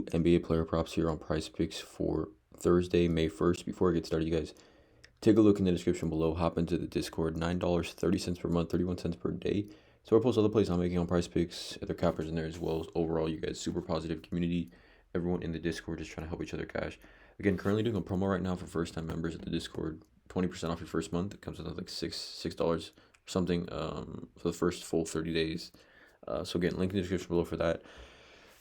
NBA player props here on PrizePicks for Thursday, May 1st. Before I get started, you guys take a look in the description below. Hop into the Discord. $9.30 per month, 31 cents per day. So I post other plays I'm making on PrizePicks. Other cappers in there as well. Overall, you guys super positive community. Everyone in the Discord is trying to help each other cash. Again, currently doing a promo right now for first time members of the Discord. 20% off your first month. It comes out like $6 or something for the first full 30 days. So again, link in the description below for that.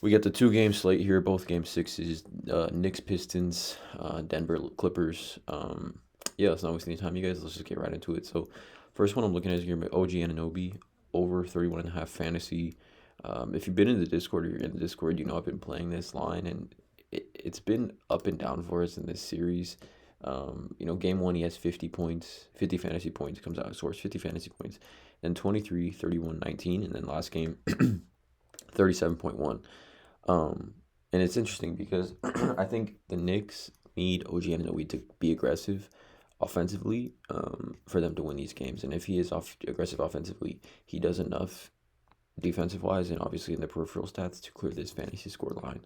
We got the 2-game slate here. Both game sixes. Knicks, Pistons, Denver Clippers. Yeah, let's not waste any time, you guys. Let's just get right into it. So, first one I'm looking at is going to be OG Anunoby over 31.5 fantasy. If you've been in the Discord or you're in the Discord, you know I've been playing this line, and it's been up and down for us in this series. Game one, he has 50 points, 50 fantasy points, comes out, scores 50 fantasy points. Then 23, 31, 19, and then last game, 37.1. And it's interesting because I think the Knicks need OG Anunoby to be aggressive offensively for them to win these games. And if he is aggressive offensively, he does enough defensive wise and obviously in the peripheral stats to clear this fantasy score line.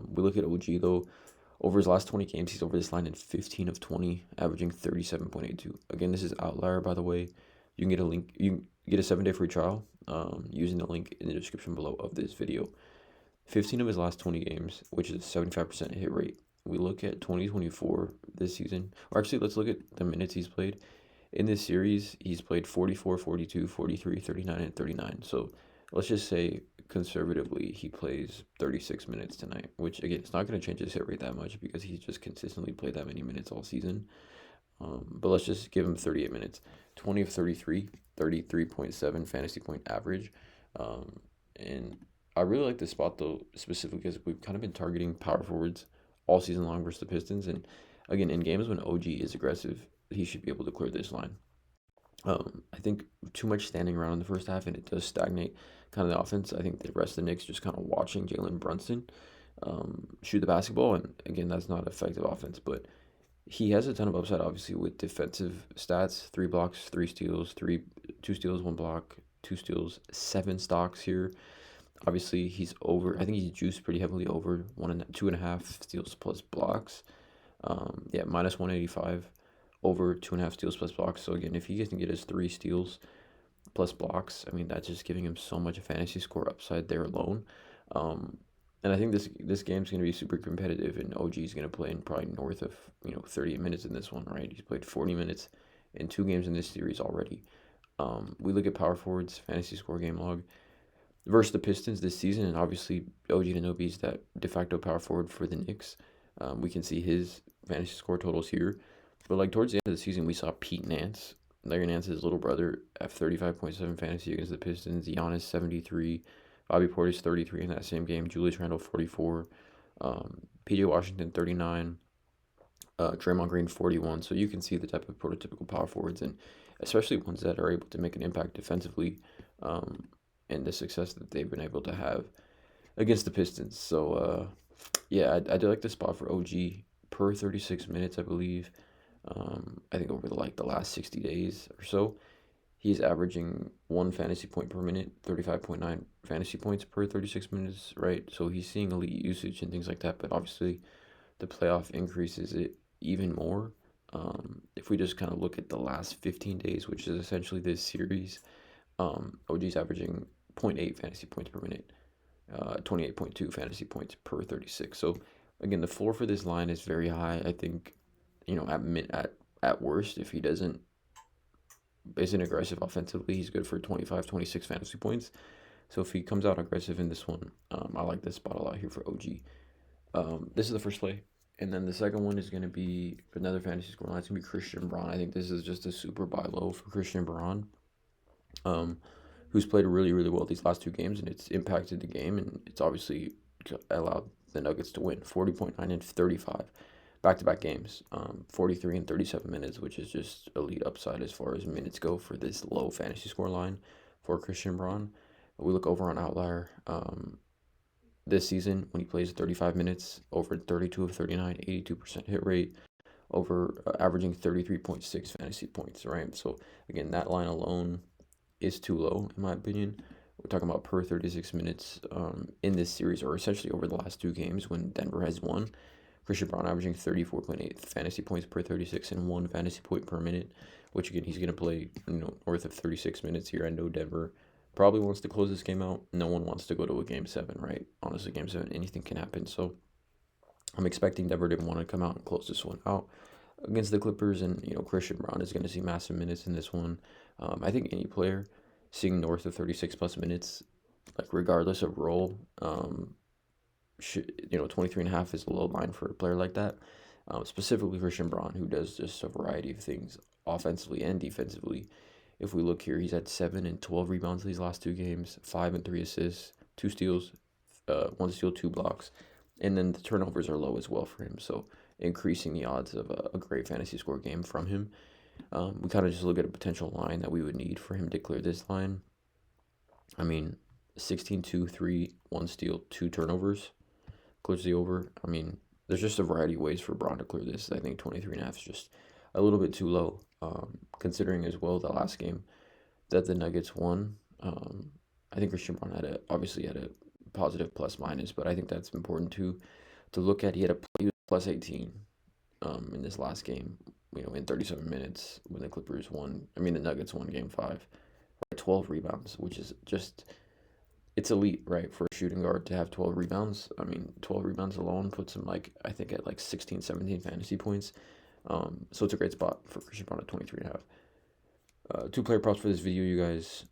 We look at OG though. Over his last 20 games, he's over this line in 15 of 20, averaging 37.82. Again, this is outlier, by the way. You can get a link. You can get a 7-day free trial using the link in the description below of this video. 15 of his last 20 games, which is a 75% hit rate. We look at 2024 this season, or actually let's look at the minutes he's played. In this series, he's played 44, 42, 43, 39, and 39. So let's just say conservatively he plays 36 minutes tonight, which again, it's not going to change his hit rate that much because he's just consistently played that many minutes all season. But let's just give him 38 minutes. 20 of 33, 33.7 fantasy point average. And I really like this spot though, specifically because we've kind of been targeting power forwards all season long versus the Pistons. And again, in games when OG is aggressive, he should be able to clear this line. I think too much standing around in the first half and it does stagnate kind of the offense. I think the rest of the Knicks just kind of watching Jalen Brunson shoot the basketball. And again, that's not effective offense, but he has a ton of upside, obviously, with defensive stats: 3 blocks, 3 steals, 2 steals, 1 block, 2 steals, 7 stocks here. Obviously, he's over. I think he's juiced pretty heavily over 2.5 steals plus blocks. Minus 185 over 2.5 steals plus blocks. So again, if he can get his 3 steals plus blocks, I mean that's just giving him so much fantasy score upside there alone. And I think this game's going to be super competitive, and OG is going to play in probably north of 30 minutes in this one, right? He's played 40 minutes in 2 games in this series already. We look at power forwards, fantasy score game log versus the Pistons this season, and obviously OG Anunoby is that de facto power forward for the Knicks. We can see his fantasy score totals here, but like towards the end of the season, we saw Pete Nance, Larry Nance's little brother, at 35.7 fantasy against the Pistons. Giannis 73. Bobby Portis 33 in that same game. Julius Randle 44. PJ Washington 39. Draymond Green 41. So you can see the type of prototypical power forwards, and especially ones that are able to make an impact defensively, and the success that they've been able to have against the Pistons. So I do like the spot for OG per 36 minutes, I believe. I think over the last 60 days or so, he's averaging 1 fantasy point per minute, 35.9 fantasy points per 36 minutes, right? So he's seeing elite usage and things like that, but obviously the playoff increases it even more. If we just kind of look at the last 15 days, which is essentially this series, OG's averaging 0.8 fantasy points per minute, 28.2 fantasy points per 36. So again, the floor for this line is very high. I think, at worst, if he isn't aggressive offensively, he's good for 25, 26 fantasy points. So if he comes out aggressive in this one, I like this spot a lot here for OG. This is the first play. And then the second one is going to be another fantasy score line. It's going to be Christian Braun. I think this is just a super buy low for Christian Braun, who's played really, really well these last 2 games, and it's impacted the game, and it's obviously allowed the Nuggets to win 40.9 and 35 back-to-back games, 43 and 37 minutes, which is just elite upside as far as minutes go for this low fantasy score line for Christian Braun. We look over on Outlier this season when he plays 35 minutes, over 32 of 39, 82% hit rate, over averaging 33.6 fantasy points, right? So again, that line alone is too low in my opinion. We're talking about per 36 minutes in this series, or essentially over the last 2 games when Denver has won. Christian Braun averaging 34.8 fantasy points per 36 and 1 fantasy point per minute, which again, he's going to play north of 36 minutes here. I know Denver probably wants to close this game out. No one wants to go to a game 7, right? Honestly, game 7, anything can happen. So I'm expecting Denver to want to come out and close this one out against the Clippers, and Christian Braun is going to see massive minutes in this one. I think any player seeing north of 36 plus minutes, like regardless of role, should 23.5 is a low line for a player like that. Specifically Christian Braun, who does just a variety of things offensively and defensively. If we look here, he's had 7 and 12 rebounds these last 2 games, 5 and 3 assists, 2 steals, 1 steal, 2 blocks, and then the turnovers are low as well for him. So increasing the odds of a great fantasy score game from him. We kind of just look at a potential line that we would need for him to clear this line. I mean, 16, 2, 3, 1 steal, 2 turnovers clears the over. I mean, there's just a variety of ways for Braun to clear this. I think 23.5 is just a little bit too low, considering as well the last game that the Nuggets won. I think Christian Braun obviously had a positive plus minus, but I think that's important to look at. He was plus 18 in this last game, in 37 minutes when the Clippers won. I mean, the Nuggets won game 5. 12 rebounds, which is just, it's elite, right? For a shooting guard to have 12 rebounds. I mean, 12 rebounds alone puts him I think at 16, 17 fantasy points. So it's a great spot for Christian Braun at 23.5. 2 player props for this video, you guys.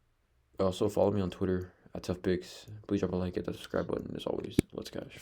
Also follow me on Twitter at ToughPicks. Please drop a like, hit the subscribe button. As always, let's cash.